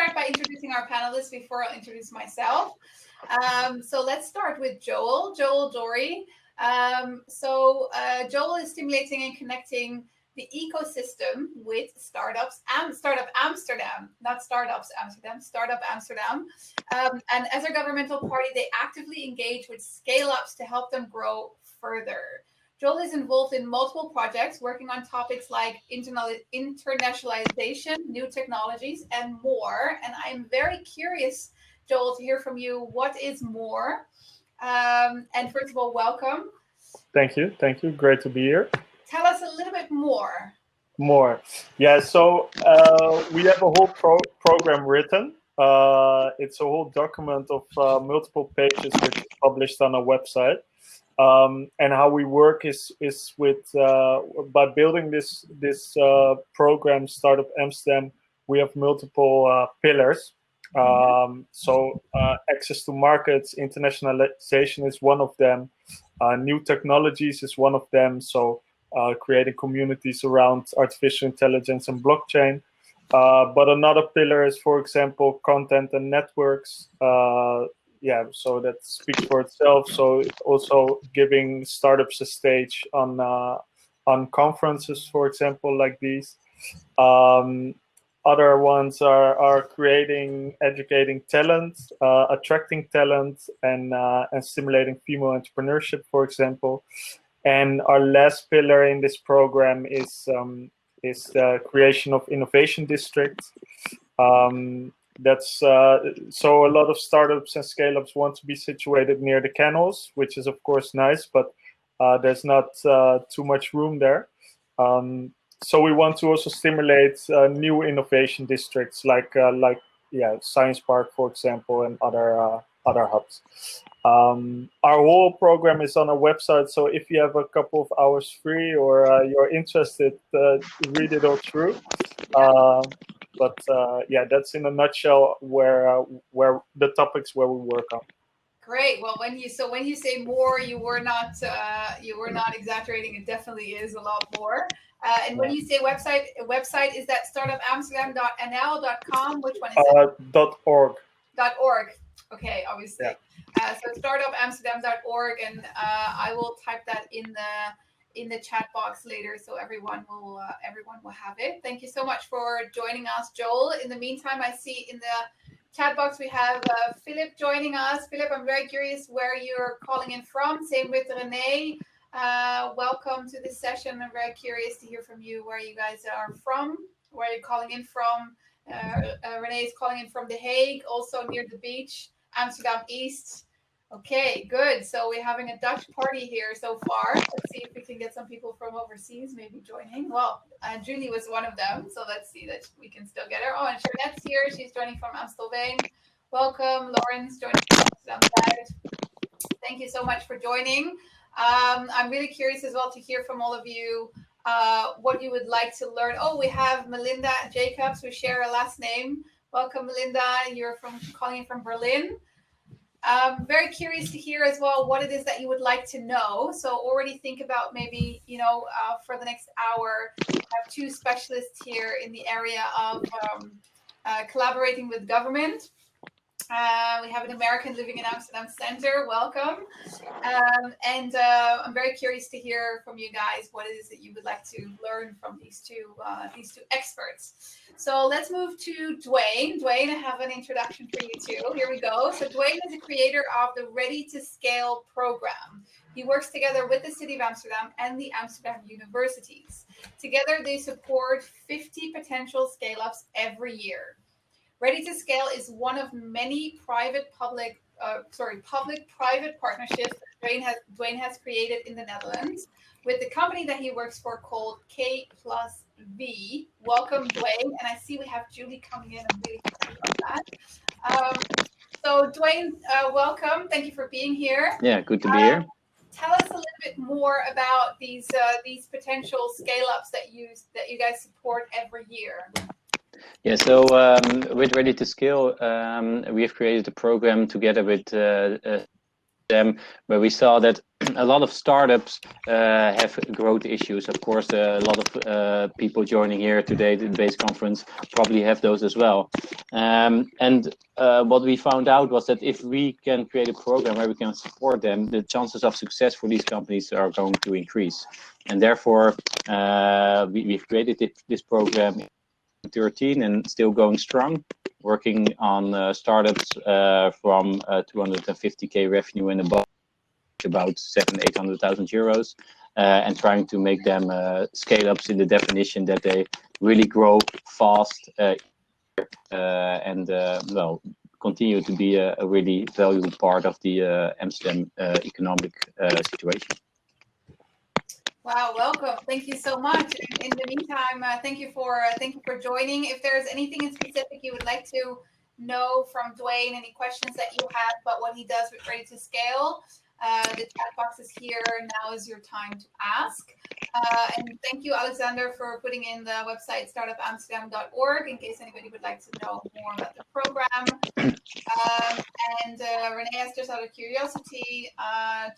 start by introducing our panelists before I'll introduce myself. So let's start with Joel Dorey. Joel is stimulating and connecting the ecosystem with startups and Startup Amsterdam, not Startups Amsterdam, Startup Amsterdam. And as a governmental party, they actively engage with scale-ups to help them grow further. Joel is involved in multiple projects working on topics like internationalization, new technologies, and more. And I'm very curious, Joel, to hear from you. What is more? And first of all, welcome. Thank you. Great to be here. Tell us a little bit more. Yeah, so we have a whole program written. It's a whole document of multiple pages which is published on our website. And how we work is with by building this program, Startup Amsterdam. We have multiple pillars. Access to markets, internationalization is one of them. New technologies is one of them. So creating communities around artificial intelligence and blockchain. But another pillar is, for example, content and networks. So that speaks for itself. So also giving startups a stage on conferences, for example, like these. Other ones are creating, educating talent, attracting talent, and stimulating female entrepreneurship, for example. And our last pillar in this program is the creation of innovation districts. That's so a lot of startups and scale-ups want to be situated near the canals, which is of course nice, but there's not too much room there. So we want to also stimulate new innovation districts like Science Park, for example, and other hubs. Our whole program is on our website, so if you have a couple of hours free or you're interested, read it all through. But that's in a nutshell where the topics where we work on. Great. Well, when you say more, you were not exaggerating. It definitely is a lot more. And when you say website, is that startupamsterdam.nl.com? Which one is it? .org. .org. Okay, obviously. Yeah. So startupamsterdam.org, and I will type that in the chat box later, so everyone will have it. Thank you so much for joining us, Joel. In the meantime, I see in the chat box we have Philip joining us. Philip, I'm very curious where you're calling in from. Same with Renee. Welcome to this session. I'm very curious to hear from you where you guys are from, where you're calling in from. Renee is calling in from The Hague, also near the beach, Amsterdam East. Okay, good. So we're having a Dutch party here so far. Let's see if we can get some people from overseas maybe joining. Well, Julie was one of them, so let's see that we can still get her. Oh, and Jeanette's here. She's joining from Amstelveen. Welcome. Lauren's joining from Amsterdam. Thank you so much for joining. I'm really curious as well to hear from all of you what you would like to learn. Oh, we have Melinda Jacobs. We share a last name. Welcome, Melinda. You're calling in from Berlin. Very curious to hear as well what it is that you would like to know. So already think about maybe, for the next hour, we have two specialists here in the area of collaborating with government. We have an American living in Amsterdam Center. Welcome. And I'm very curious to hear from you guys what it is that you would like to learn from these two experts. So let's move to Dwayne. Dwayne, I have an introduction for you too. Here we go. So Dwayne is the creator of the Ready to Scale program. He works together with the City of Amsterdam and the Amsterdam universities. Together, they support 50 potential scale-ups every year. Ready to Scale is one of many public-private partnerships that Dwayne has created in the Netherlands with the company that he works for called K+V. Welcome, Dwayne. And I see we have Julie coming in. I'm really happy about that. So Dwayne, welcome. Thank you for being here. Yeah, good to be here. Tell us a little bit more about these potential scale-ups that you guys support every year. Yeah, so with Ready to Scale, we have created a program together with Amsterdam, where we saw that a lot of startups have growth issues. Of course, a lot of people joining here today, the BASE conference, probably have those as well. And what we found out was that if we can create a program where we can support them, the chances of success for these companies are going to increase. And therefore, we've created this program in 2013 and still going strong, working on startups from 250k revenue and above, about 700,000-800,000 euros, and trying to make them scale-ups in the definition that they really grow fast and well, continue to be a really valuable part of the Amsterdam economic situation. Wow, welcome. Thank you so much. In the meantime, thank you for joining. If there's anything in specific you would like to know from Dwayne, any questions that you have about what he does with Ready to Scale, the chat box is here. Now is your time to ask. And thank you, Alexander, for putting in the website startupamsterdam.org in case anybody would like to know more about the program. And Renee asked just out of curiosity,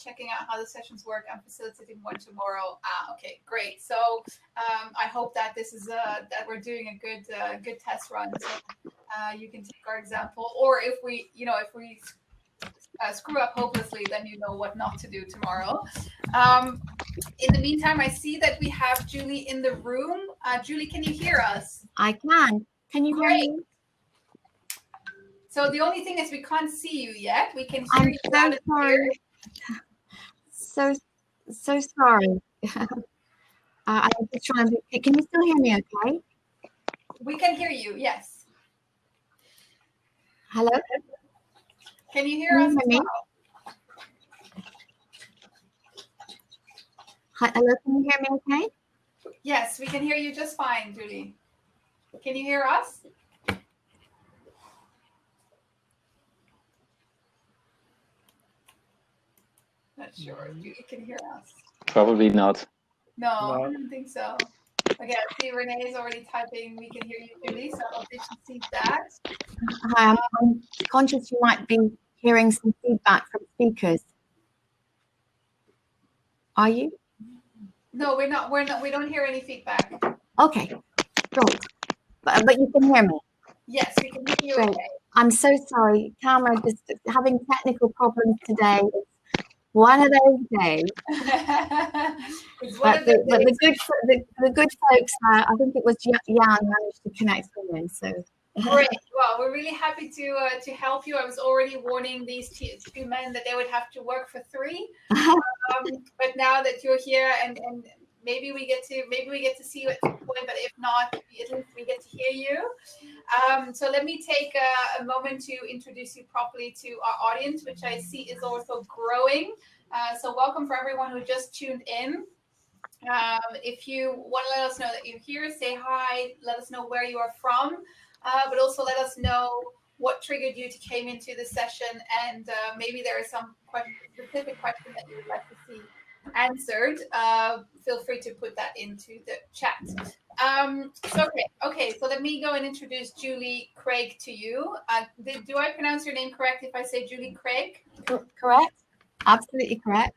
checking out how the sessions work and facilitating one tomorrow. Okay, great. So I hope that this is that we're doing a good test run. So you can take our example, or if we screw up hopelessly, then you know what not to do tomorrow. In the meantime, I see that we have Julie in the room. Julie, can you hear us? I can. Can you hear me? So the only thing is we can't see you yet. We can hear I'm you. so sorry. So sorry. I'm just trying to. Can you still hear me? Okay. We can hear you. Yes. Hello. Can you hear us? Me? Hi, hello. Can you hear me? Okay. Yes, we can hear you just fine, Julie. Can you hear us? Not sure. You can hear us. Probably not. No, I don't think so. Okay, I see Renee is already typing. We can hear you, Julie. So I hope that you see that. Hi, I'm conscious you might be hearing some feedback from speakers. Are you? No, we're not. We don't hear any feedback. Okay, great. But you can hear me. Yes, we can hear you. Great. Okay. I'm so sorry, camera. Just having technical problems today. One of those days. But the good folks, I think it was Jan managed to connect with me. So great. Well, we're really happy to help you. I was already warning these two men that they would have to work for 3. But now that you're here and maybe we get to see you at some point, but if not, at least we get to hear you. So let me take a moment to introduce you properly to our audience, which I see is also growing. So welcome for everyone who just tuned in. If you want to let us know that you're here, say hi, let us know where you are from, but also let us know what triggered you to came into the session, and maybe there is some specific question that you would like to see answered. Feel free to put that into the chat. So let me go and introduce Julie Craig to you. Do I pronounce your name correct if I say Julie Craig? Correct. Absolutely correct.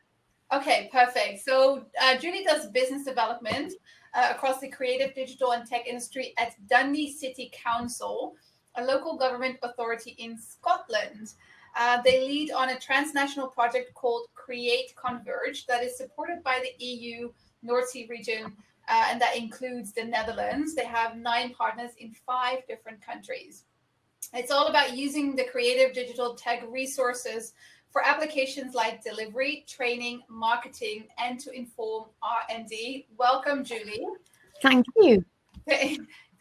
Okay, perfect. So Julie does business development across the creative, digital, and tech industry at Dundee City Council, a local government authority in Scotland. They lead on a transnational project called Create Converge that is supported by the EU North Sea region, and that includes the Netherlands. They have 9 partners in 5 different countries. It's all about using the creative digital tech resources for applications like delivery, training, marketing, and to inform R&D. Welcome, Julie. Thank you.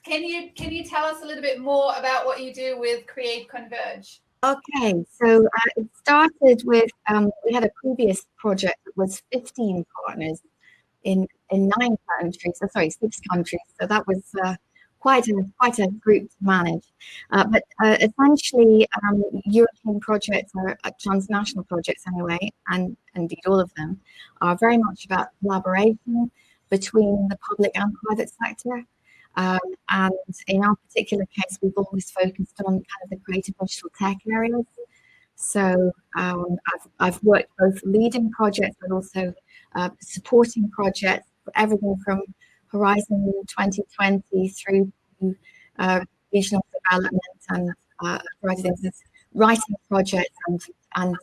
Can you tell us a little bit more about what you do with Create Converge? Okay, so it started with we had a previous project that was 15 partners in 9 countries. 6 countries. So that was quite a group to manage. But essentially, European projects are transnational projects anyway, and indeed all of them are very much about collaboration between the public and private sector. And in our particular case, we've always focused on kind of the creative digital tech areas. So I've worked both leading projects but also supporting projects, everything from Horizon 2020 through to regional development and writing projects and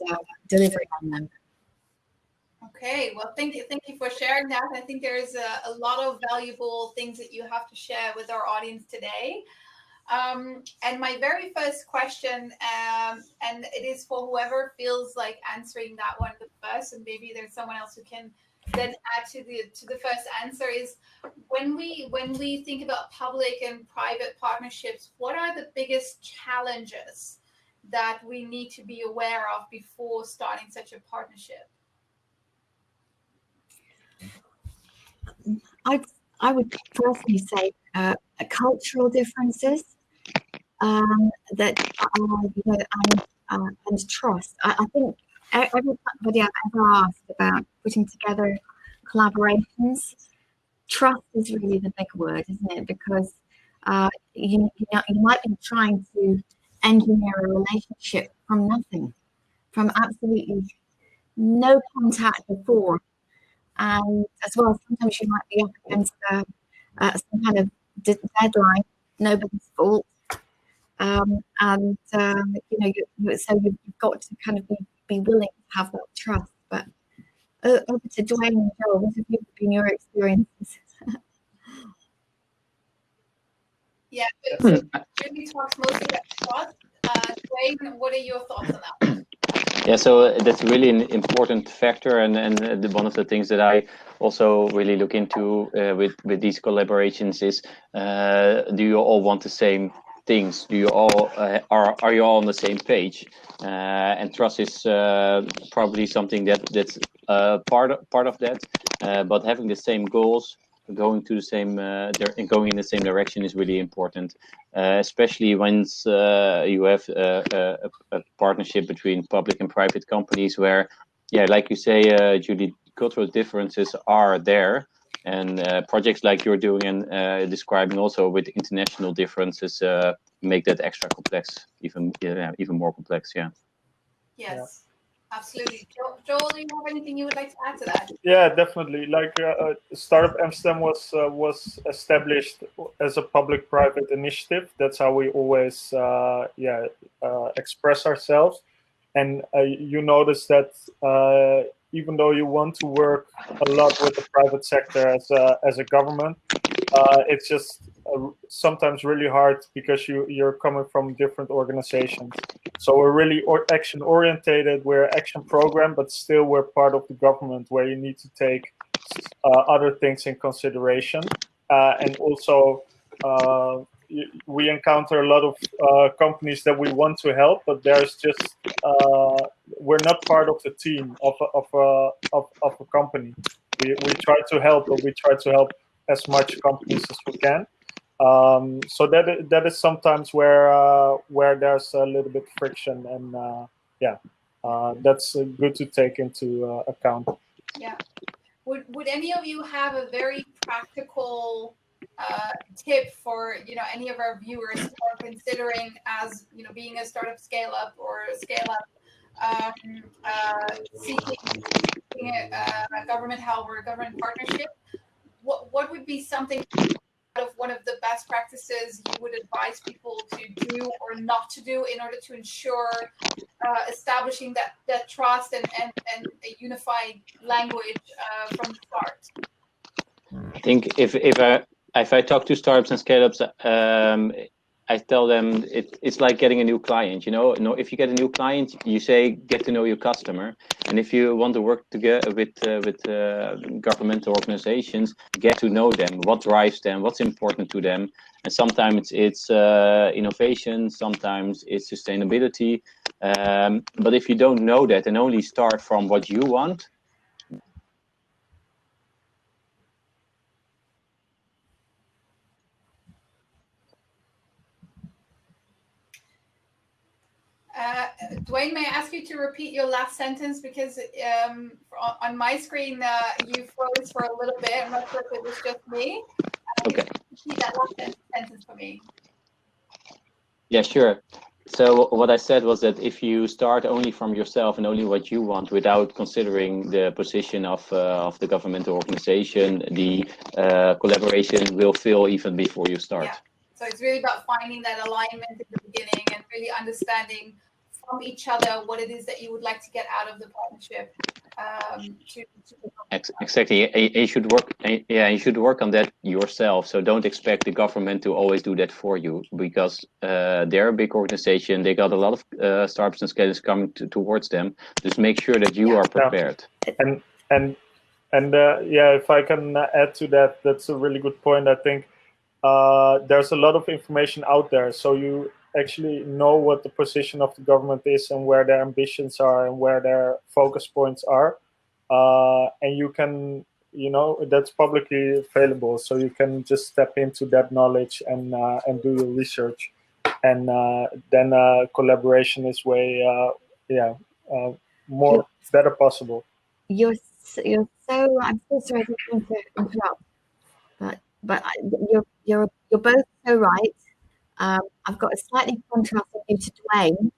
delivering on them. Okay, well, thank you for sharing that. I think there's a lot of valuable things that you have to share with our audience today. And my very first question, and it is for whoever feels like answering that one the first, and maybe there's someone else who can then add to the first answer, is when we think about public and private partnerships, what are the biggest challenges that we need to be aware of before starting such a partnership? I would personally say cultural differences that and trust. I think everybody I've ever asked about putting together collaborations, trust is really the big word, isn't it? Because you might be trying to engineer a relationship from nothing, from absolutely no contact before. And as well, sometimes you might be up against some kind of deadline, nobody's fault. So you've got to kind of be willing to have that trust. But over to Dwayne and Joel, what have been your experiences? Yeah, so Julie talks mostly about trust. Dwayne, what are your thoughts on that? Yeah, so that's really an important factor, and one of the things that I also really look into with these collaborations is, do you all want the same things? Do you all are you all on the same page? And trust is probably something that's part of that, but having the same goals, going to the same going in the same direction is really important, especially once you have a partnership between public and private companies where, yeah, like you say, Julie, cultural differences are there, and projects like you're doing and describing also with international differences make that extra complex, even more complex. Yeah. Yes. Yeah. Absolutely. Joel, do you have anything you would like to add to that? Yeah, definitely. Like Startup Amsterdam was established as a public-private initiative. That's how we always express ourselves. And you notice that even though you want to work a lot with the private sector as a government, it's just sometimes really hard because you're coming from different organizations. So we're really action orientated. We're action program, but still we're part of the government where you need to take other things in consideration. And also we encounter a lot of companies that we want to help, but there's just we're not part of the team of a company. We try to help, but we try to help as much companies as we can. So that is sometimes where there's a little bit friction, and that's good to take into account. Yeah. Would any of you have a very practical tip for any of our viewers who are considering, as being a startup scale up or a scale up, seeking a government help or a government partnership? What would be something of one of the best practices you would advise people to do or not to do in order to ensure establishing that trust and a unified language from the start? I think if I talk to startups and scale-ups, I tell them it's like getting a new client. If you get a new client, you say get to know your customer, and if you want to work together with governmental organizations, get to know them, what drives them, what's important to them, and sometimes it's innovation, sometimes it's sustainability. But if you don't know that and only start from what you want. Dwayne, may I ask you to repeat your last sentence, because on my screen you froze for a little bit. I'm not sure if it was just me. Okay. Repeat that last sentence for me. Yeah, sure. So what I said was that if you start only from yourself and only what you want, without considering the position of the governmental organization, the collaboration will fail even before you start. Yeah. So it's really about finding that alignment at the beginning and really understanding from each other what it is that you would like to get out of the partnership. Exactly. You should work. Yeah, you should work on that yourself. So don't expect the government to always do that for you, because they're a big organization. They got a lot of startups and scalers coming towards them. Just make sure that you are prepared. And yeah, if I can add to that, that's a really good point. I think there's a lot of information out there, so you actually know what the position of the government is and where their ambitions are and where their focus points are, and you can, that's publicly available, so you can just step into that knowledge and do your research, and then collaboration is way better possible. I'm so sorry to interrupt, but you're both so right. I've got a slightly contrasting view to Dwayne,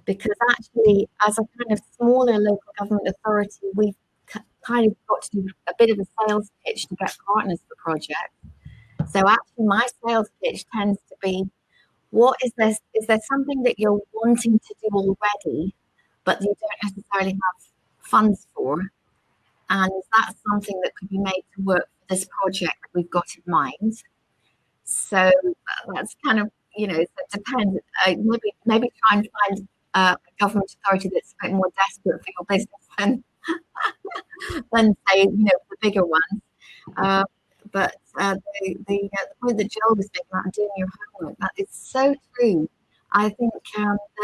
because actually, as a kind of smaller local government authority, we've kind of got to do a bit of a sales pitch to get partners for projects. So actually, my sales pitch tends to be, is there something that you're wanting to do already, but you don't necessarily have funds for? And is that something that could be made to work for this project that we've got in mind? So that's kind of, it depends. Maybe try and find a government authority that's a bit more desperate for your business than say, the bigger ones. But the point that Joel was making about doing your homework, that is so true. I think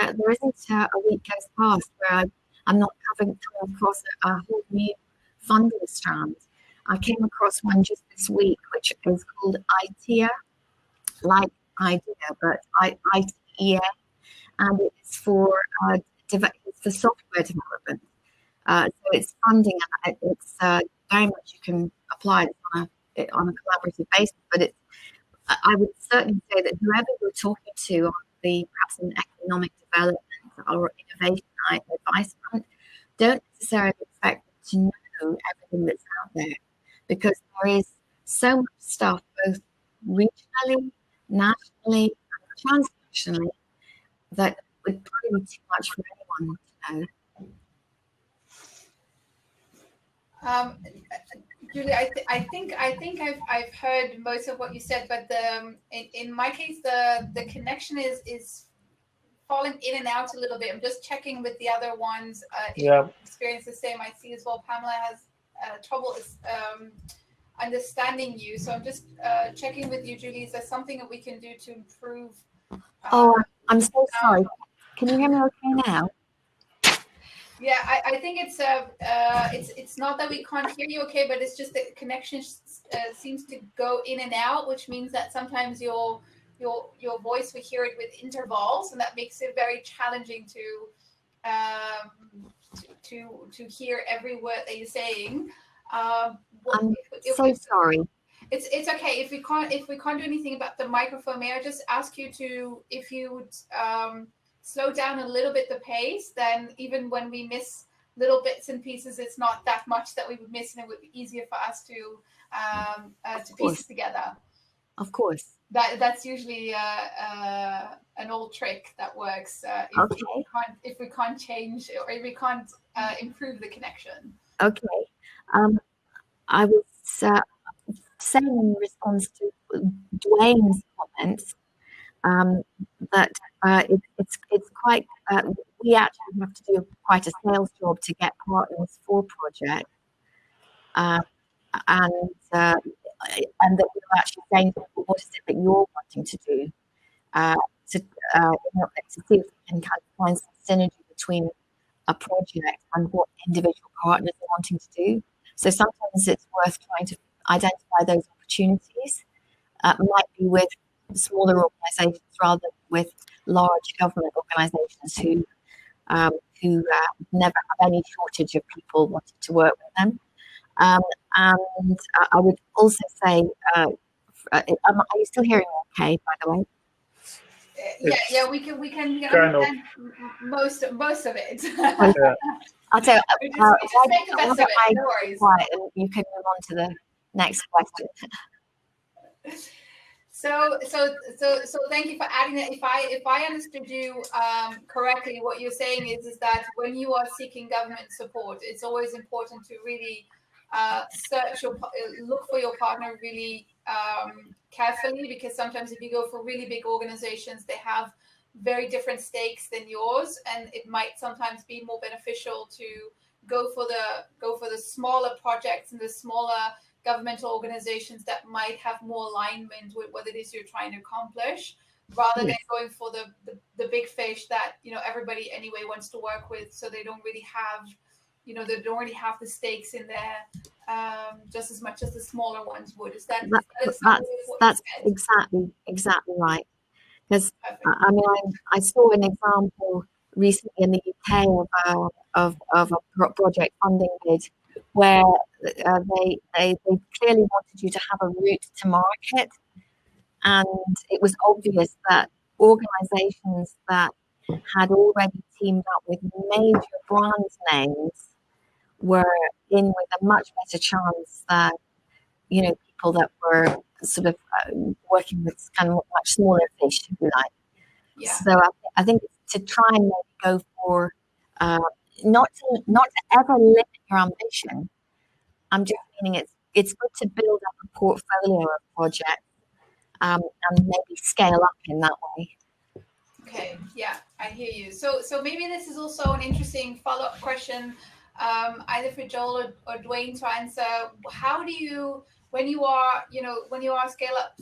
that there isn't a week goes past where I'm not coming across a whole new funding strand. I came across one just this week, which is called ITEA, like idea, but ITEA, and it's for software development. So it's funding. It's very much you can apply it on a collaborative basis. But I would certainly say that whoever you're talking to on perhaps an economic development or innovation advice front, don't necessarily expect them to know everything that's out there, because there is so much stuff both regionally, nationally, and transnationally that would probably be too much for anyone to know. Julie, I think I've heard most of what you said, but in my case the connection is falling in and out a little bit. I'm just checking with the other ones. If experience the same, I see as well. Pamela has trouble understanding you, so I'm just checking with you, Julie. Is there something that we can do to improve? I'm so sorry. Can you hear me okay now? Yeah, I think it's not that we can't hear you okay, but it's just the connection seems to go in and out, which means that sometimes your voice, we hear it with intervals, and that makes it very challenging to hear every word that you're saying. I'm so sorry. It's okay if we can't do anything about the microphone. May I just ask you if you would slow down a little bit the pace? Then even when we miss little bits and pieces, it's not that much that we would miss, and it would be easier for us to piece it together. Of course. That's usually an old trick that works if we can't change or if we can't improve the connection. Okay. I was saying in response to Dwayne's comments that it's quite we actually have to do quite a sales job to get partners for projects, and that we're actually saying, what is it that you're wanting to do, to see if we can kind of find some synergy between a project and what individual partners are wanting to do. So sometimes it's worth trying to identify those opportunities. Might be with smaller organisations rather than with large government organisations who never have any shortage of people wanting to work with them. And I would also say, are you still hearing me okay, by the way? Yeah, we can kind of. understand most of it. Yeah. I'll tell you, We just make the best of it. I No worries. quiet and you can move on to the next question. So thank you for adding that. If I understood you correctly, what you're saying is that when you are seeking government support, it's always important to really look for your partner really carefully, because sometimes if you go for really big organizations, they have very different stakes than yours, and it might sometimes be more beneficial to go for the smaller projects and the smaller governmental organizations that might have more alignment with what it is you're trying to accomplish, rather than going for the big fish that everybody anyway wants to work with, so they don't really have they don't really have the stakes in there just as much as the smaller ones would. That's exactly right. Because I mean, I saw an example recently in the UK of a project funding bid where they clearly wanted you to have a route to market, and it was obvious that organisations that had already teamed up with major brand names were in with a much better chance than people that were sort of working with kind of much smaller fish, if you like. Yeah. So I think to try and maybe go for not to ever limit your ambition. I'm just meaning it's good to build up a portfolio of projects and maybe scale up in that way. Okay, yeah, I hear you. So maybe this is also an interesting follow-up question, either for Joel or Dwayne to answer. How do you, when you are scale up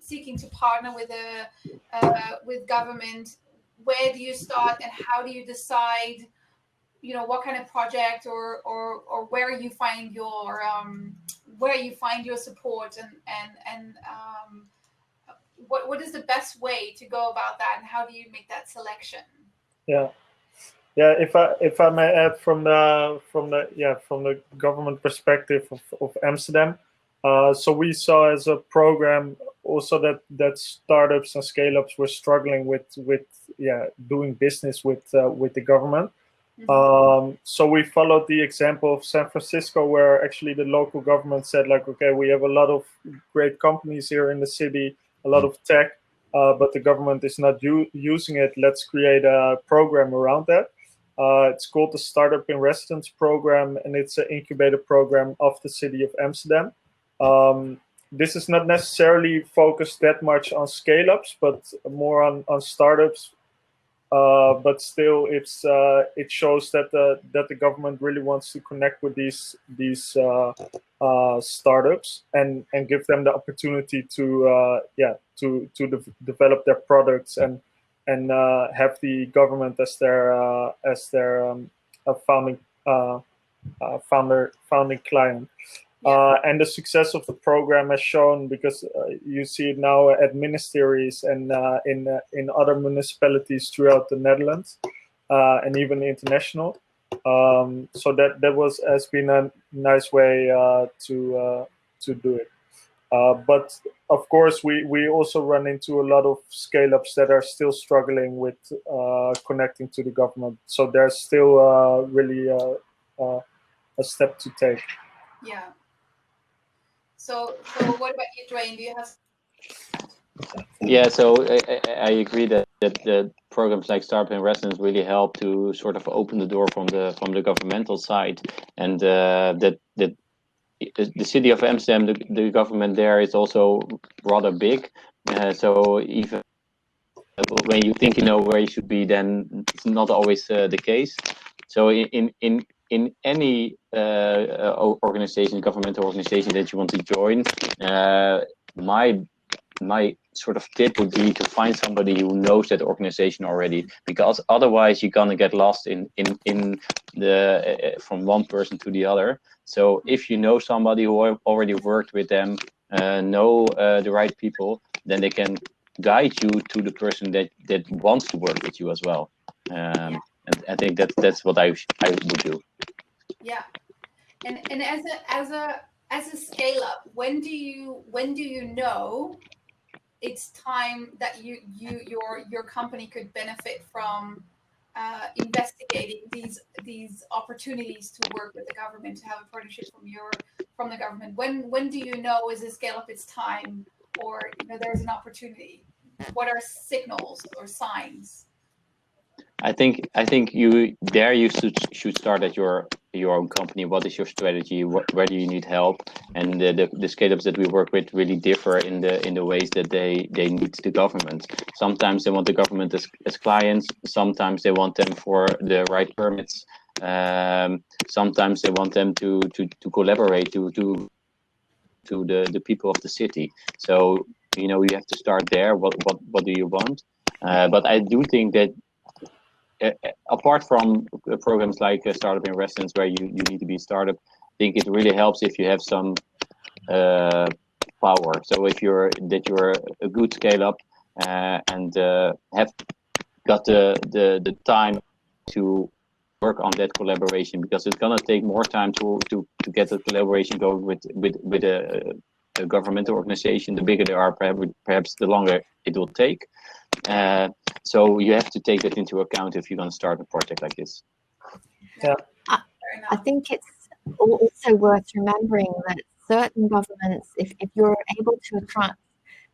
seeking to partner with government, where do you start and how do you decide, what kind of project or where you find your support and what is the best way to go about that, and how do you make that selection? Yeah. If I may add from the government perspective of Amsterdam, so we saw as a program also that startups and scale-ups were struggling with doing business with the government. Mm-hmm. So we followed the example of San Francisco, where actually the local government said, like, okay, we have a lot of great companies here in the city, a lot of tech, but the government is not using it. Let's create a program around that. It's called the Startup in Residence program, and it's an incubator program of the city of Amsterdam. This is not necessarily focused that much on scale-ups, but more on startups. But still, it shows that the government really wants to connect with these startups and give them the opportunity to develop their products and have the government as their founding client. And the success of the program has shown, because you see it now at ministries and in other municipalities throughout the Netherlands and even international. So that has been a nice way to do it. But of course, we also run into a lot of scale-ups that are still struggling with connecting to the government. So there's still really a step to take. Yeah. So what about you, Dwayne? Do you have? Yeah, so I agree that the programs like Startup in Residence really help to sort of open the door from the governmental side, and that the city of Amsterdam, the government there is also rather big. So even when you think you know where you should be, then it's not always the case. So in any organization, governmental organization that you want to join, my sort of tip would be to find somebody who knows that organization already, because otherwise you're gonna get lost in the from one person to the other. So if you know somebody who already worked with them, know the right people, then they can guide you to the person that wants to work with you as well. And I think that's what I would do. Yeah, and as a scale up, when do you know it's time that your company could benefit from investigating these opportunities to work with the government, to have a partnership from the government? When do you know is a scale up its time, or there's an opportunity? What are signals or signs? I think you should start at your own company. What is your strategy? Where do you need help? And the scale-ups that we work with really differ in the ways that they need the government. Sometimes they want the government as clients. Sometimes they want them for the right permits. Sometimes they want them to collaborate to the people of the city. So you have to start there. What do you want? But I do think that apart from programs like Startup in Residence, where you need to be a startup, I think it really helps if you have some power. So if you're a good scale up and have got the time to work on that collaboration, because it's gonna take more time to get the collaboration going with a governmental organization. The bigger they are, perhaps the longer it will take. So you have to take that into account if you're going to start a project like this. Yeah, I think it's also worth remembering that certain governments, if you're able to attract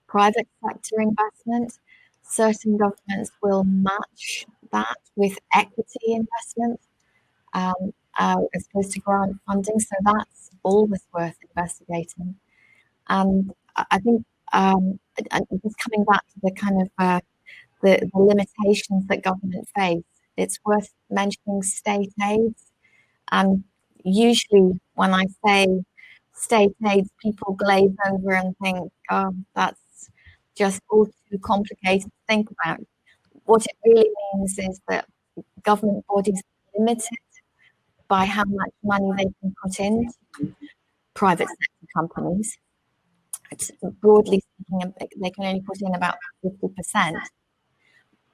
private sector investment, certain governments will match that with equity investment as opposed to grant funding. So that's always worth investigating. And I think just coming back to the kind of the limitations that government face, it's worth mentioning state aids. And usually when I say state aids, people glaze over and think, oh, that's just all too complicated to think about. What it really means is that government bodies are limited by how much money they can put into private sector companies. It's broadly speaking, they can only put in about 50%.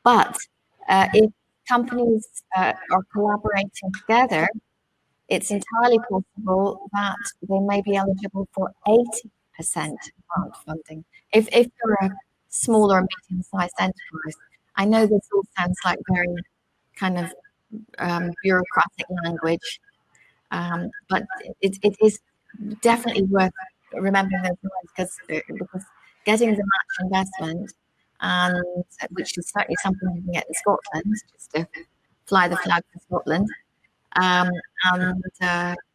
But if companies are collaborating together, it's entirely possible that they may be eligible for 80% grant funding. If you're a small or medium-sized enterprise, I know this all sounds like very kind of bureaucratic language, but it is definitely worth remembering those words, because getting the match investment, and which is certainly something you can get in Scotland, just to fly the flag for Scotland, and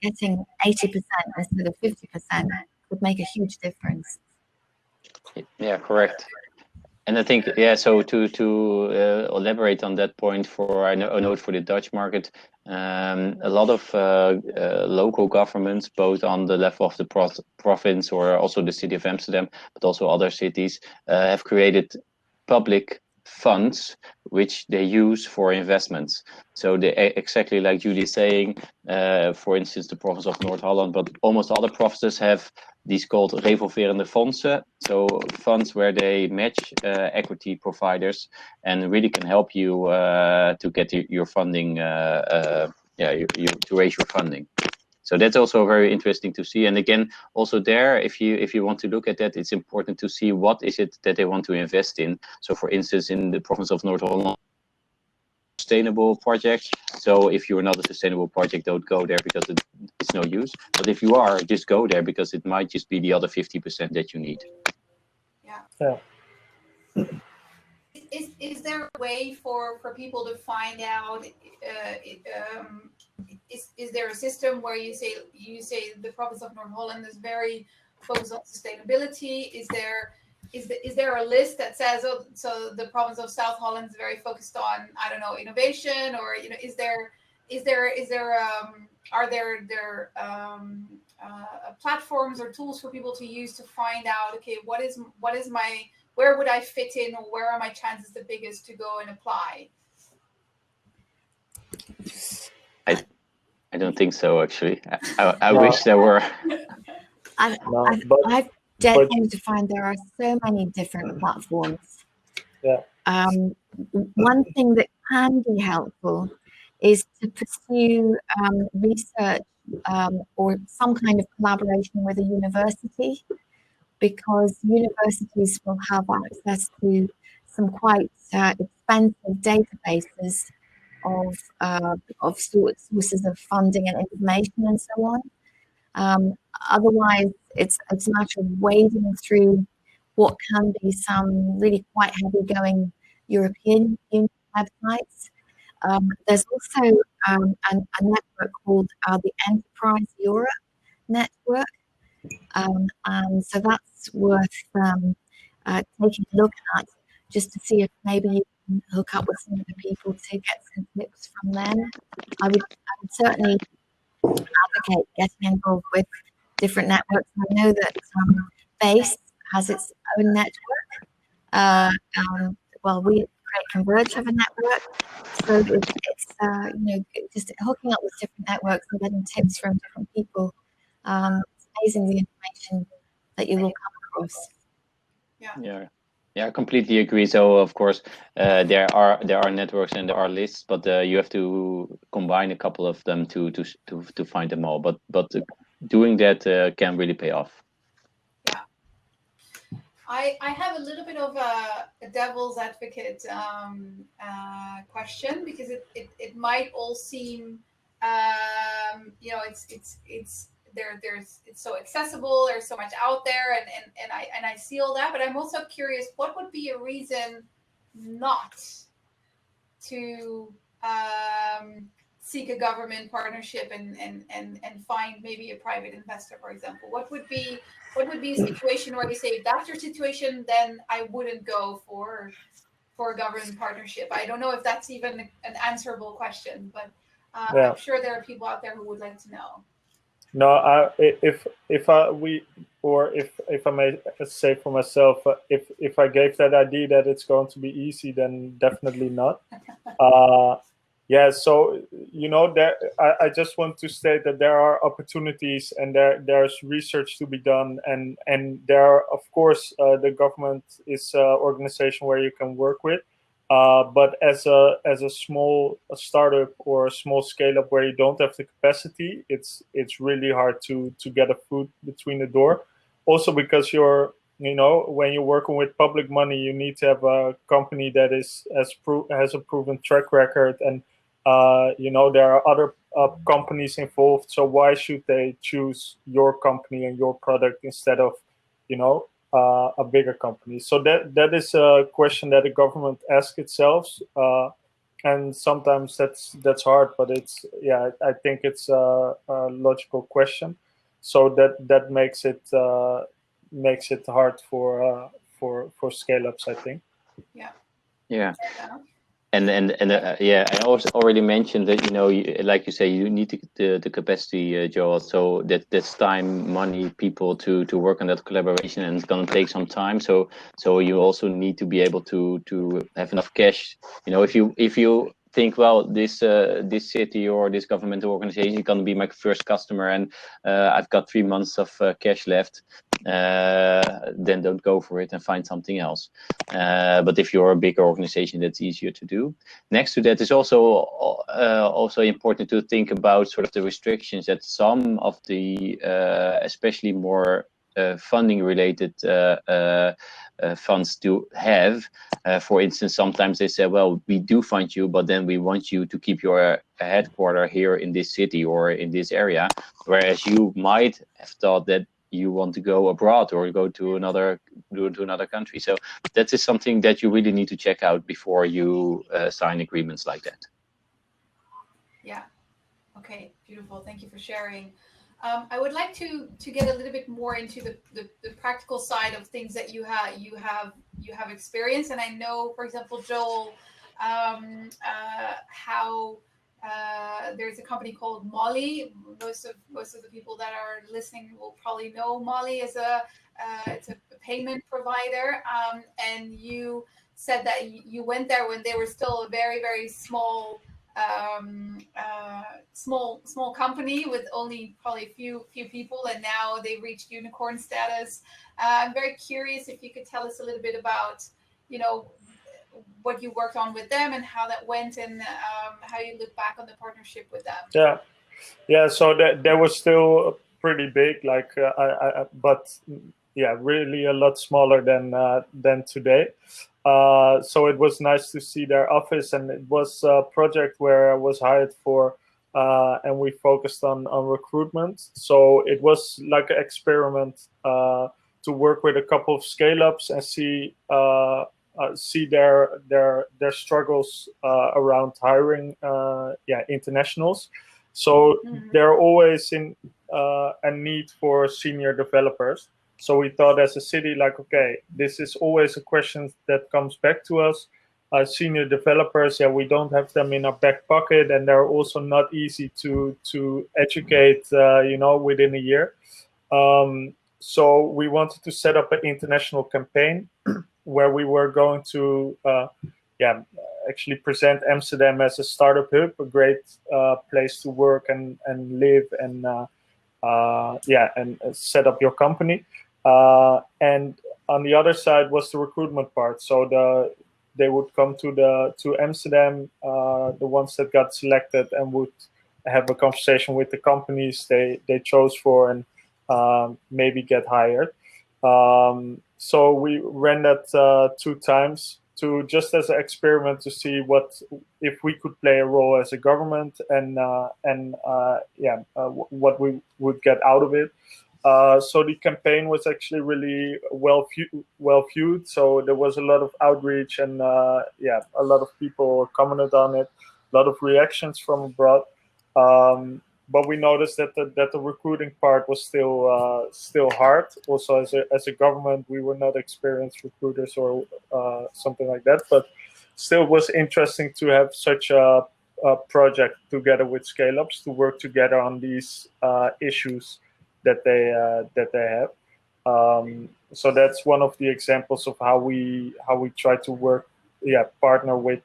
getting 80% instead of 50% would make a huge difference. Yeah, correct. And I think, so to elaborate on that point, for a note for the Dutch market, a lot of local governments, both on the level of the province or also the city of Amsterdam, but also other cities, have created public funds which they use for investments. So they, exactly like Julie is saying, for instance, the province of North Holland, but almost other provinces have these called revolverende fondsen, so funds where they match equity providers and really can help you to get your funding, to raise your funding. So that's also very interesting to see. And again, also there, if you want to look at that, it's important to see what is it that they want to invest in. So for instance, in the province of North Holland, sustainable projects. So if you're not a sustainable project, don't go there because it's no use. But if you are, just go there because it might just be the other 50% that you need. Yeah. Is there a way for people to find out? Is there a system where you say the province of North Holland is very focused on sustainability? Is there a list that says, oh, so the province of South Holland is very focused on, I don't know, innovation, or are there platforms or tools for people to use to find out, okay, where would I fit in, or where are my chances the biggest to go and apply? I don't think so, actually. I wish there were. I've dedicated to find there are so many different platforms. Yeah. One thing that can be helpful is to pursue research or some kind of collaboration with a university, because universities will have access to some quite expensive databases of sources of funding and information and so on. Otherwise, it's a matter of wading through what can be some really quite heavy-going European Union websites. There's also a network called the Enterprise Europe network, and so that's worth taking a look at, just to see if maybe you can hook up with some of the people to get some tips from them. I would certainly advocate getting involved with different networks. I know that BASE has its own network. Well, we Create Converge have a network, so it's just hooking up with different networks and getting tips from different people. It's amazing the information that you will come across. Yeah, I completely agree. So of course there are networks and there are lists, but you have to combine a couple of them to find them all. But doing that can really pay off. Yeah, I have a little bit of a devil's advocate question, because it might all seem it's so accessible, there's so much out there, and I see all that, but I'm also curious, what would be a reason not to seek a government partnership and find maybe a private investor, for example? What would be a situation where you say, if that's your situation, then I wouldn't go for a government partnership? I don't know if that's even an answerable question, but I'm sure there are people out there who would like to know. No, if I may say for myself, if I gave that idea that it's going to be easy, then definitely not. So I just want to state that there are opportunities and there's research to be done, and there are, of course, the government is an organization where you can work with. But as a small startup or a small scale up where you don't have the capacity, it's really hard to get a foot between the door. Also because when you're working with public money, you need to have a company that has a proven track record, and there are other companies involved. So why should they choose your company and your product instead of a bigger company? So that is a question that the government asks itself, and sometimes that's hard, but I think it's a logical question. So that makes it hard for scale ups, I think. Yeah. And I also already mentioned that like you say, you need the capacity, Joel. So that's time, money, people to work on that collaboration, and it's going to take some time. So you also need to be able to have enough cash. If you think, well, this city or this governmental organization is going to be my first customer, and I've got 3 months of cash left, then don't go for it and find something else. But if you're a bigger organization, that's easier to do. Next to that is also important to think about sort of the restrictions that some of the especially more funding related funds do have. For instance, sometimes they say, well, we do fund you, but then we want you to keep your headquarter here in this city or in this area, whereas you might have thought that you want to go abroad or go to another country. So that is something that you really need to check out before you sign agreements like that. Yeah. Okay, beautiful. Thank you for sharing. I would like to get a little bit more into the practical side of things that you have experienced. And I know, for example, Joel, how there's a company called Molly. Most of the people that are listening will probably know Molly as it's a payment provider. And you said that you went there when they were still a very, very small company with only probably a few people, and now they've reached unicorn status. I'm very curious if you could tell us a little bit about what you worked on with them and how that went, and how you look back on the partnership with them. So that was still pretty big, but really a lot smaller than today. So it was nice to see their office, and it was a project where I was hired for, and we focused on recruitment. So it was like an experiment to work with a couple of scale-ups and see their struggles around hiring internationals. So they're always in a need for senior developers. So we thought as a city, like, okay, this is always a question that comes back to us. Senior developers, we don't have them in our back pocket, and they're also not easy to educate, within a year. So we wanted to set up an international campaign where we were going to, actually present Amsterdam as a startup hub, a great place to work and live and set up your company. And on the other side was the recruitment part. So they would come to Amsterdam, the ones that got selected, and would have a conversation with the companies they chose for, and maybe get hired. So we ran that 2 times to just as an experiment to see if we could play a role as a government, and what we would get out of it. So the campaign was actually really well viewed. So there was a lot of outreach, and a lot of people commented on it, a lot of reactions from abroad. But we noticed that the recruiting part was still hard. Also, as a government, we were not experienced recruiters or something like that. But still, it was interesting to have such a project together with scale-ups to work together on these issues that they have. So that's one of the examples of how we try to work, partner with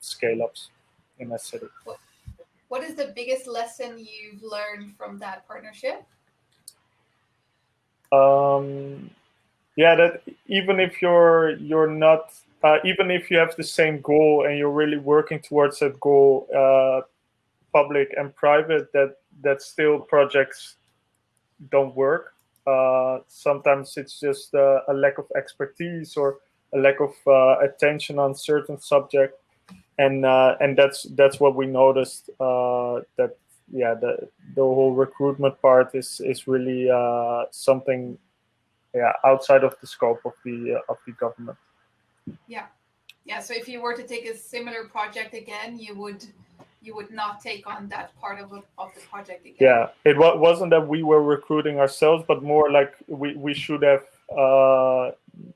scale-ups in a city. What is the biggest lesson you've learned from that partnership? That even if you're not, even if you have the same goal and you're really working towards that goal, public and private, that still projects don't work. Sometimes it's just a lack of expertise or a lack of attention on certain subject. And that's what we noticed, that the whole recruitment part is really something outside of the scope of the government. So if you were to take a similar project again, you would not take on that part of the project again. It wasn't that we were recruiting ourselves, but more like we should have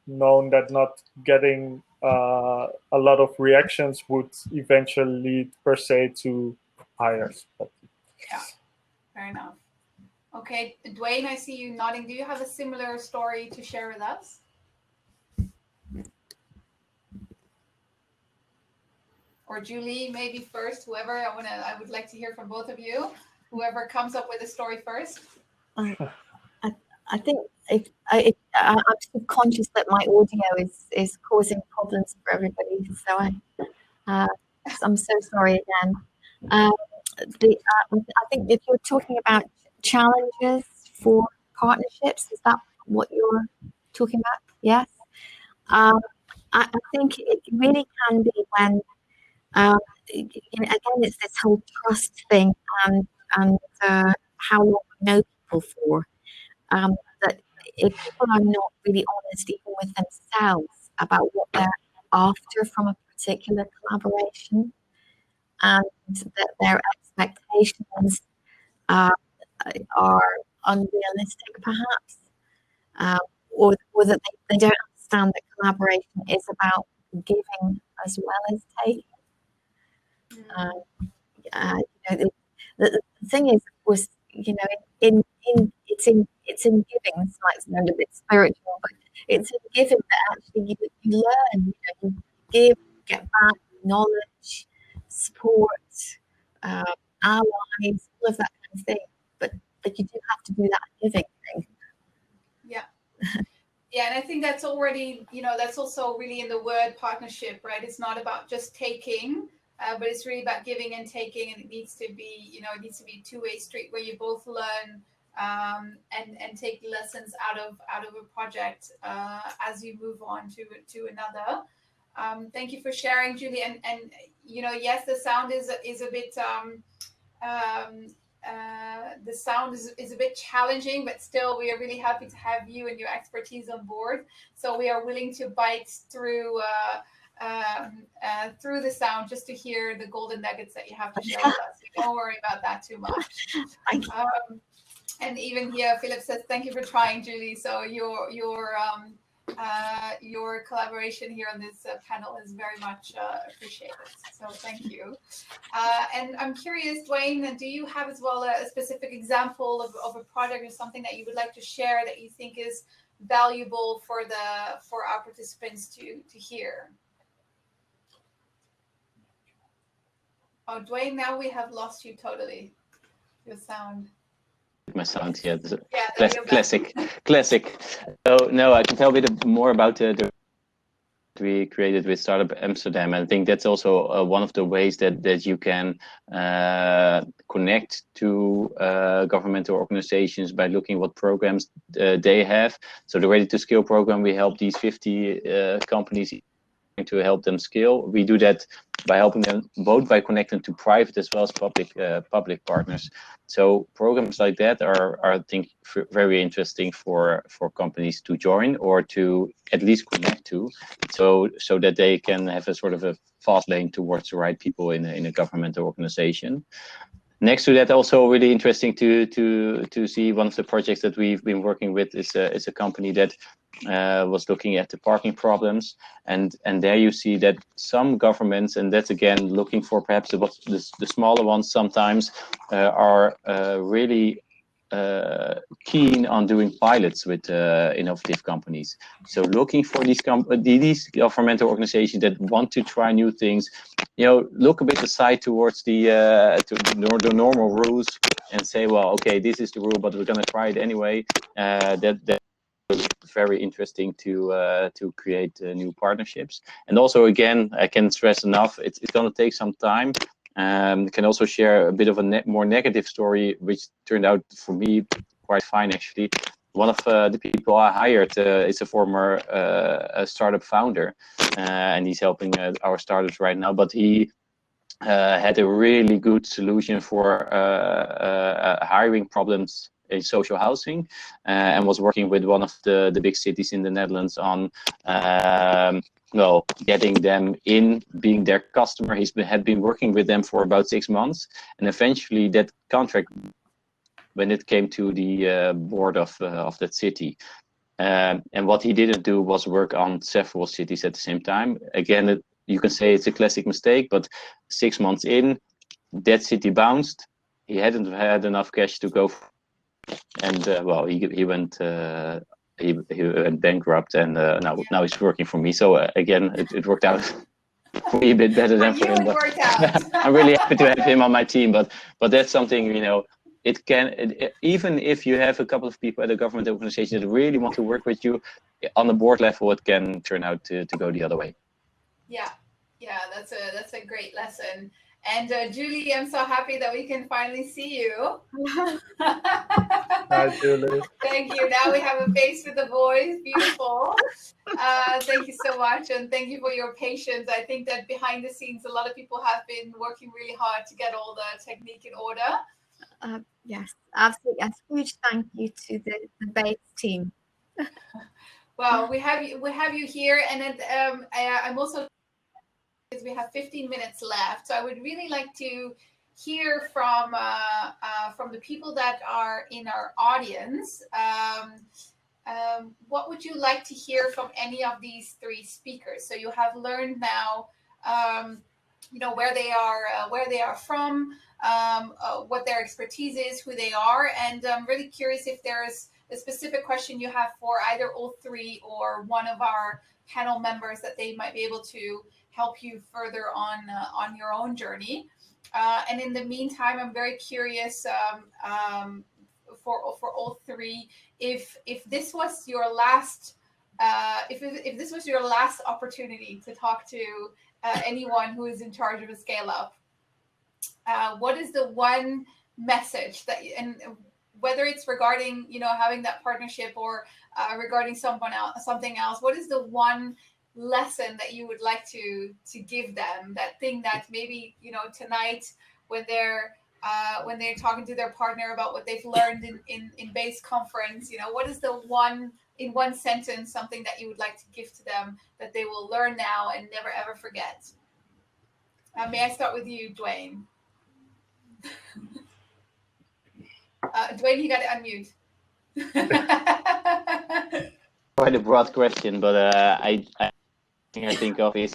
known that not getting a lot of reactions would eventually lead per se to hires. Fair enough. Okay, Dwayne, I see you nodding. Do you have a similar story to share with us? Or Julie, maybe first, whoever. I would like to hear from both of you. Whoever comes up with a story first. I think I'm subconscious that my audio is causing problems for everybody. So I'm so sorry again. I think if you're talking about challenges for partnerships, is that what you're talking about? Yes. I think it really can be when, again, it's this whole trust thing and how long we know people for. That if people are not really honest even with themselves about what they're after from a particular collaboration, and that their expectations are unrealistic perhaps, or that they don't understand that collaboration is about giving as well as taking. The thing is, of course, it's in giving. This might sound a bit spiritual, but it's in giving that actually you learn. You give, get back knowledge, support, allies, all of that kind of thing. But you do have to do that giving thing. Yeah, and I think that's already, that's also really in the word partnership, right? It's not about just taking, but it's really about giving and taking, and it needs to be, a two-way street where you both learn and take lessons out of a project as you move on to another. Thank you for sharing, Julie. And yes, the sound is a bit the sound is a bit challenging, but still we are really happy to have you and your expertise on board. So we are willing to bite through through the sound just to hear the golden nuggets that you have to share with us. So don't worry about that too much. And even here, Philip says, "Thank you for trying, Julie." So your collaboration here on this panel is very much appreciated. So thank you. And I'm curious, Dwayne, do you have as well a specific example of a project or something that you would like to share that you think is valuable for our participants to hear? Oh, Dwayne, now we have lost you totally. Your sound. My sound, yeah, classic. So no, I can tell a bit more about the we created with Startup Amsterdam, and I think that's also one of the ways that you can connect to governmental organizations by looking what programs they have. So the Ready to Scale program, we help these 50 companies to help them scale. We do that by helping them both by connecting to private as well as public partners. So programs like that are I think very interesting for companies to join or to at least connect to, so that they can have a sort of a fast lane towards the right people in a governmental organization. Next to that, also really interesting to see one of the projects that we've been working with is a company that was looking at the parking problems, and there you see that some governments, and that's again looking for perhaps the smaller ones sometimes, are really keen on doing pilots with innovative companies. So looking for these governmental organizations that want to try new things, look a bit aside towards the normal rules and say, well, okay, this is the rule, but we're going to try it anyway. That very interesting to create new partnerships. And also, again, I can stress enough, it's going to take some time. Can also share a bit of a more negative story, which turned out for me quite fine actually. One of the people I hired is a former startup founder, and he's helping our startups right now. But he had a really good solution for hiring problems in social housing, and was working with one of the big cities in the Netherlands on getting them in, being their customer. Had been working with them for about 6 months, and eventually that contract, when it came to the board of that city, and what he didn't do was work on several cities at the same time. Again, you can say it's a classic mistake, but 6 months in, that city bounced. He hadn't had enough cash to go, and he went. He went bankrupt, and now he's working for me. So again, it worked out for me a bit better than for him. But I'm really happy to have him on my team. But that's something, it can, even if you have a couple of people at a government organization that really want to work with you on the board level, it can turn out to go the other way. Yeah, that's a great lesson. And Julie, I'm so happy that we can finally see you. Hi, Julie. Thank you. Now we have a face with a voice. Beautiful. Thank you so much. And thank you for your patience. I think that behind the scenes, a lot of people have been working really hard to get all the technique in order. Yes, absolutely. A huge thank you to the base team. Well, we have you here, and I'm also, because we have 15 minutes left, so I would really like to hear from the people that are in our audience. What would you like to hear from any of these three speakers? So you have learned now, where they are from, what their expertise is, who they are, and I'm really curious if there's a specific question you have for either all three or one of our panel members that they might be able to help you further on your own journey. And in the meantime, I'm very curious for all three, if this was your last if this was your last opportunity to talk to anyone who is in charge of a scale up, what is the one message that whether it's regarding, you know, having that partnership or regarding something else, what is the one lesson that you would like to give them, that thing that maybe, you know, tonight when they're talking to their partner about what they've learned in base conference, you know, what is the one, in one sentence, something that you would like to give to them that they will learn now and never ever forget? May I start with you, Dwayne? Dwayne, you got to unmute. Quite a broad question, but I think of is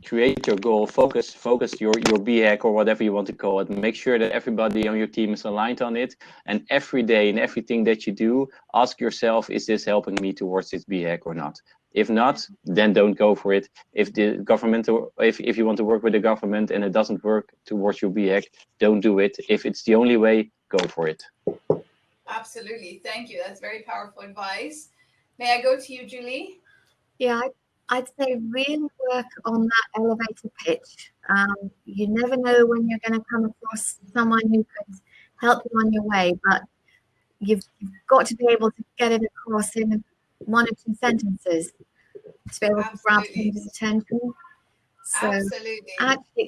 create your goal, focus your BHAG or whatever you want to call it. Make sure that everybody on your team is aligned on it, and every day in everything that you do, ask yourself, is this helping me towards this BHAG or not? If not, then don't go for it. If the government, or if you want to work with the government and it doesn't work towards your BHAG, don't do it. If it's the only way, go for it. Absolutely. Thank you. That's very powerful advice. May I go to you, Julie? Yeah, I'd say really work on that elevator pitch. You never know when you're going to come across someone who could help you on your way, but you've got to be able to get it across in 1 or 2 sentences to be able to grab people's attention. So absolutely,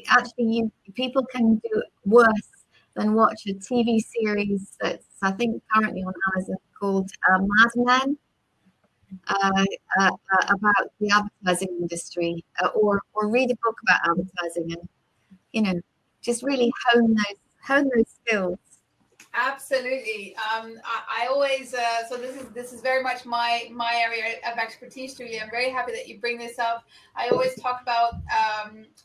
actually, people can do worse than watch a TV series that's, I think, currently on Amazon called Mad Men. About the advertising industry, or read a book about advertising, and, you know, just really hone those skills. Absolutely. I always so this is very much my area of expertise, Julie. I'm very happy that you bring this up. I always talk about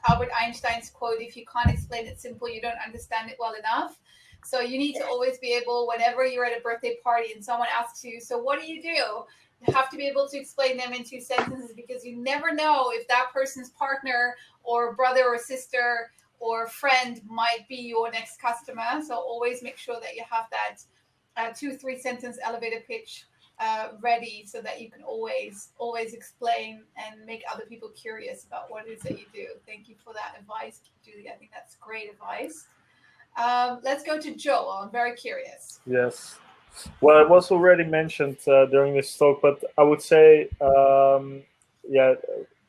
Albert Einstein's quote: "If you can't explain it simple, you don't understand it well enough." So you need to always be able, whenever you're at a birthday party and someone asks you, "So what do?" You have to be able to explain them in 2 sentences, because you never know if that person's partner or brother or sister or friend might be your next customer. So always make sure that you have that 2-3 sentence elevator pitch ready, so that you can always explain and make other people curious about what it is that you do. Thank you for that advice, Julie. I think that's great advice. Let's go to Joel. I'm very curious. Yes. Well, it was already mentioned during this talk, but I would say,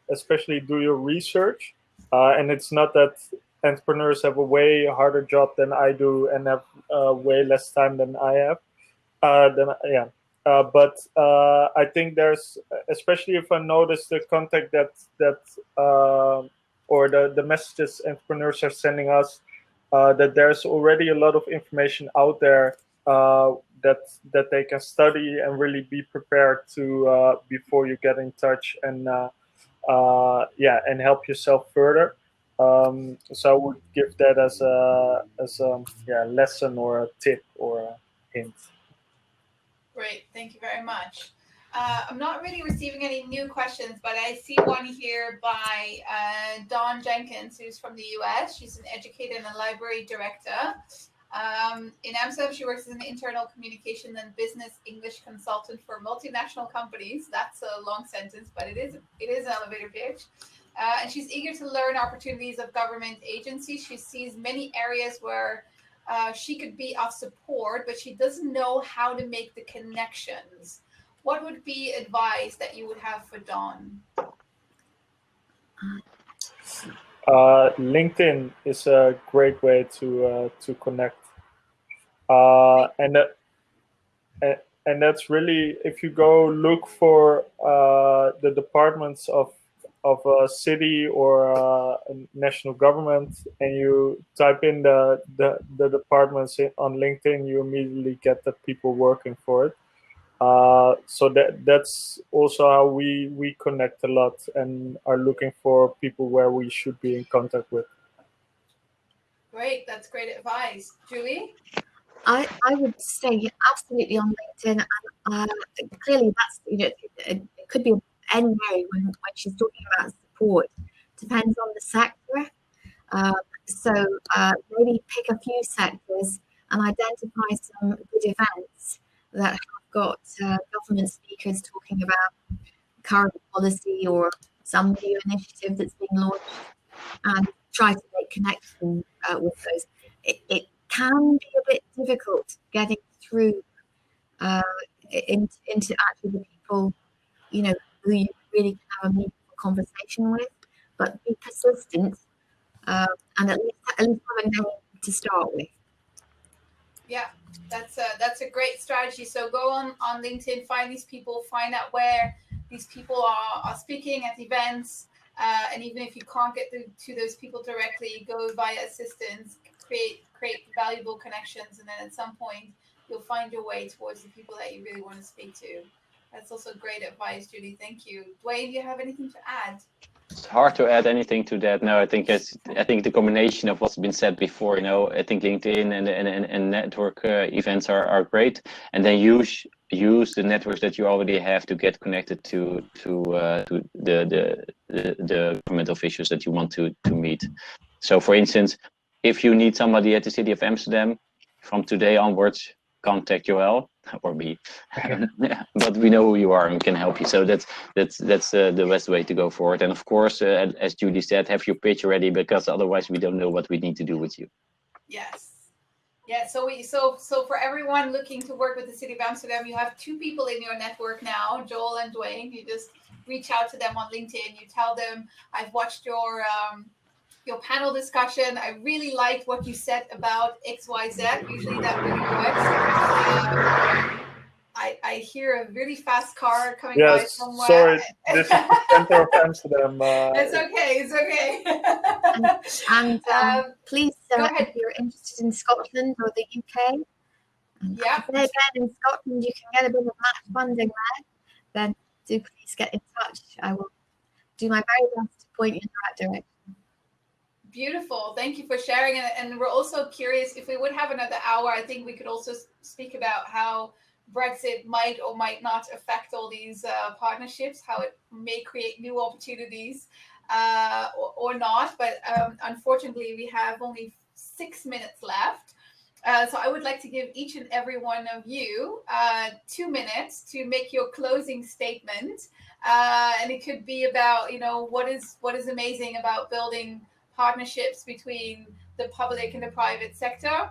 especially do your research. And it's not that entrepreneurs have a way harder job than I do and have way less time than I have. But I think there's, especially if I notice the contact or the messages entrepreneurs are sending us, that there's already a lot of information out there that they can study and really be prepared to before you get in touch and help yourself further. So I would give that as a lesson or a tip or a hint. Great, thank you very much. I'm not really receiving any new questions, but I see one here by Dawn Jenkins, who's from the US. She's an educator and a library director. In Amsterdam, she works as an internal communication and business English consultant for multinational companies. That's a long sentence, but it is an elevator pitch. And she's eager to learn opportunities of government agencies. She sees many areas where she could be of support, but she doesn't know how to make the connections. What would be advice that you would have for Dawn? LinkedIn is a great way to connect, and that's really, if you go look for the departments of a city or a national government, and you type in the departments on LinkedIn, you immediately get the people working for it. So that's also how we connect a lot and are looking for people where we should be in contact with. Great, that's great advice. Julie? I would say absolutely on LinkedIn, and clearly that's, it could be any way when she's talking about support. Depends on the sector. So maybe pick a few sectors and identify some good events that have got government speakers talking about current policy or some new initiative that's being launched, and try to make connections with those. can be a bit difficult getting through into actually the people, you know, who you really can have a meaningful conversation with, but be persistent and at least have a name to start with. Yeah, that's a great strategy. So go on LinkedIn, find these people, find out where these people are speaking at events, and even if you can't get to those people directly, go via assistants, create valuable connections, and then at some point you'll find your way towards the people that you really want to speak to. That's also great advice, Julie. Thank you. Dwayne, do you have anything to add? It's hard to add anything to that. No, I think the combination of what's been said before. You know, I think LinkedIn and network events are great, and then use the networks that you already have to get connected to the government officials that you want to meet. So, for instance, if you need somebody at the City of Amsterdam, from today onwards, contact Joël or me. But we know who you are and can help you. So that's the best way to go forward. And of course, as Julie said, have your pitch ready, because otherwise we don't know what we need to do with you. Yes. Yeah. So for everyone looking to work with the City of Amsterdam, you have 2 people in your network now, Joel and Dwayne. You just reach out to them on LinkedIn. You tell them, I've watched your panel discussion. I really liked what you said about XYZ. Usually that really works. I hear a really fast car coming by somewhere. Sorry, this is the center of Amsterdam. It's okay. And please, if you're interested in Scotland or the UK, again, in Scotland you can get a bit of match funding there, then do please get in touch. I will do my very best to point you in the right direction. Beautiful. Thank you for sharing. And we're also curious, if we would have another hour, I think we could also speak about how Brexit might or might not affect all these partnerships, how it may create new opportunities or not. But unfortunately, we have only 6 minutes left. So I would like to give each and every one of you 2 minutes to make your closing statement. And it could be about, what is amazing about building partnerships between the public and the private sector,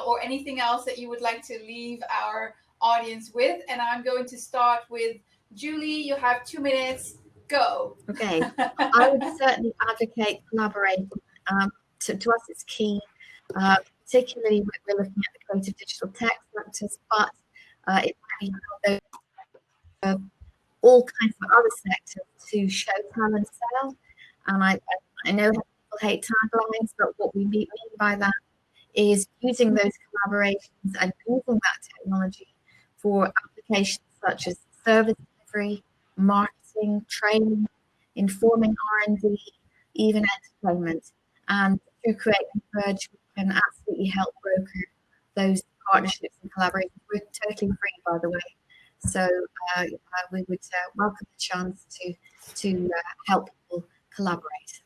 or anything else that you would like to leave our audience with. And I'm going to start with Julie. You have 2 minutes. Go. Okay. I would certainly advocate collaborating. To us, it's key. Particularly when we're looking at the creative digital tech sectors, but it might be all kinds of other sectors to show, tell, and sell. And I know people hate taglines, but what we mean by that is using those collaborations and using that technology for applications such as service delivery, marketing, training, informing R&D, even entertainment. And through Create Converge, we can absolutely help broker those partnerships and collaborations. We're totally free, by the way. So we would welcome the chance to help people collaborate.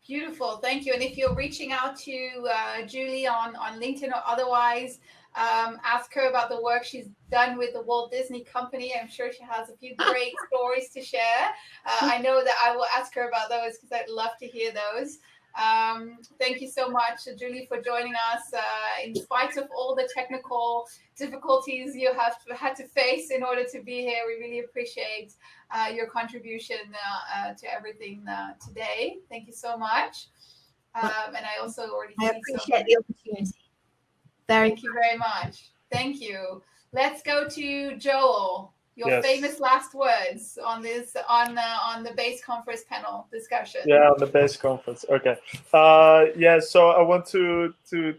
Beautiful. Thank you. And if you're reaching out to Julie on LinkedIn or otherwise, ask her about the work she's done with the Walt Disney Company. I'm sure she has a few great stories to share. I know that I will ask her about those because I'd love to hear those. Thank you so much, Julie, for joining us. In spite of all the technical difficulties you have had to face in order to be here, we really appreciate your contribution to everything today. Thank you so much. And I also already appreciate the opportunity. Thank you very much. Thank you. Let's go to Joel. Your famous last words on this on the BASE conference panel discussion. Yeah, on the BASE conference. Okay. So I want to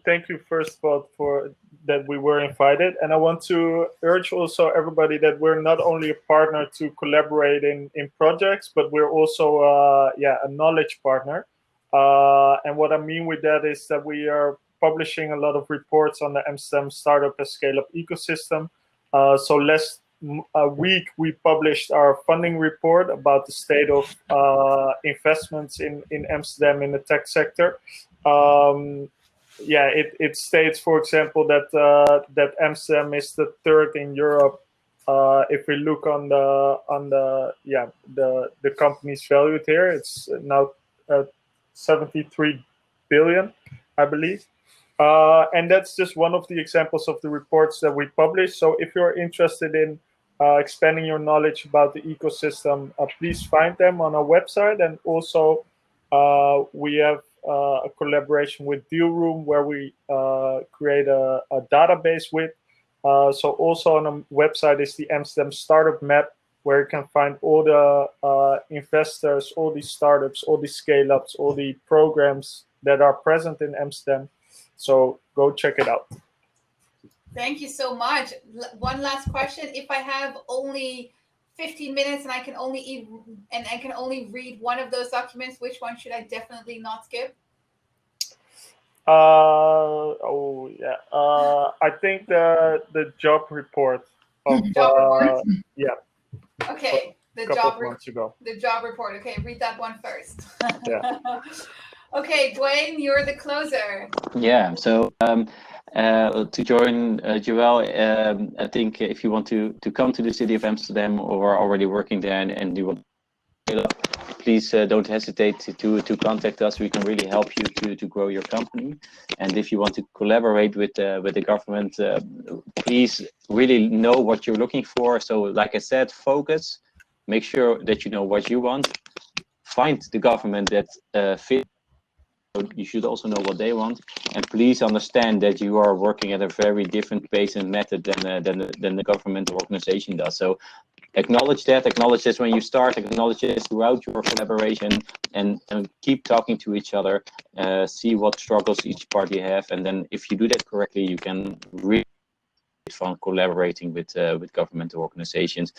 thank you first of all for that we were invited, and I want to urge also everybody that we're not only a partner to collaborate in projects, but we're also a knowledge partner. And what I mean with that is that we are publishing a lot of reports on the Amsterdam Startup and Scale-up ecosystem. A week we published our funding report about the state of investments in Amsterdam in the tech sector. It states, for example, that Amsterdam is the 3rd in Europe. If we look on the companies valued here, it's now 73 billion, I believe. And that's just one of the examples of the reports that we publish. So if you're interested in expanding your knowledge about the ecosystem, please find them on our website. And also, we have a collaboration with Dealroom where we create a database with. So also on the website is the Amsterdam Startup Map, where you can find all the investors, all the startups, all the scale-ups, all the programs that are present in Amsterdam. So go check it out. Thank you so much. One last question. If I have only 15 minutes and I can only read one of those documents, which one should I definitely not skip? I think the job report of job report? Yeah. Okay, the job months ago. The job report. Okay, read that one first. Yeah. Okay, Dwayne, you're the closer. Yeah. So to join Joel, I think if you want to come to the city of Amsterdam or are already working there and you want to, please don't hesitate to contact us. We can really help you to grow your company. And if you want to collaborate with the government, please really know what you're looking for. So like I said, focus, make sure that you know what you want, find the government that fits. You should also know what they want, and please understand that you are working at a very different pace and method than the government organization does. So acknowledge this when you start, acknowledge this throughout your collaboration, and keep talking to each other, see what struggles each party have, and then if you do that correctly, you can really from collaborating with government organizations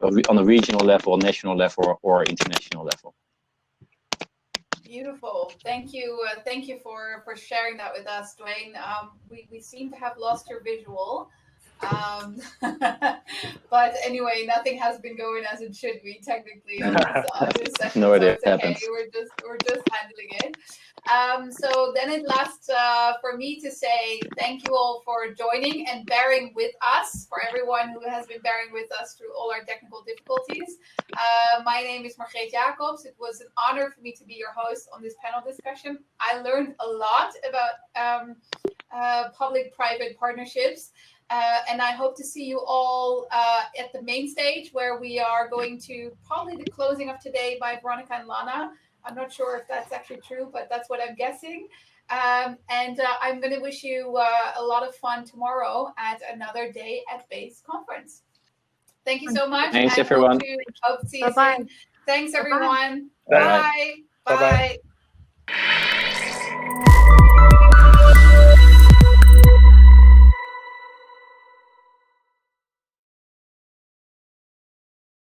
on a regional level, national level, or international level. Beautiful. Thank you for sharing that with us, Dwayne. We seem to have lost your visual. But anyway, nothing has been going as it should be technically on this session. No idea. So it's okay. We're just handling it. So then it lasts for me to say thank you all for joining and bearing with us, for everyone who has been bearing with us through all our technical difficulties. My name is Margreet Jacobs. It was an honor for me to be your host on this panel discussion. I learned a lot about public-private partnerships. And I hope to see you all at the main stage, where we are going to probably the closing of today by Veronica and Lana. I'm not sure if that's actually true, but that's what I'm guessing. And I'm going to wish you a lot of fun tomorrow at another Day at Base conference. Thank you so much. Thanks, everyone. Hope to see you soon. Thanks, everyone. Bye. Bye. Bye.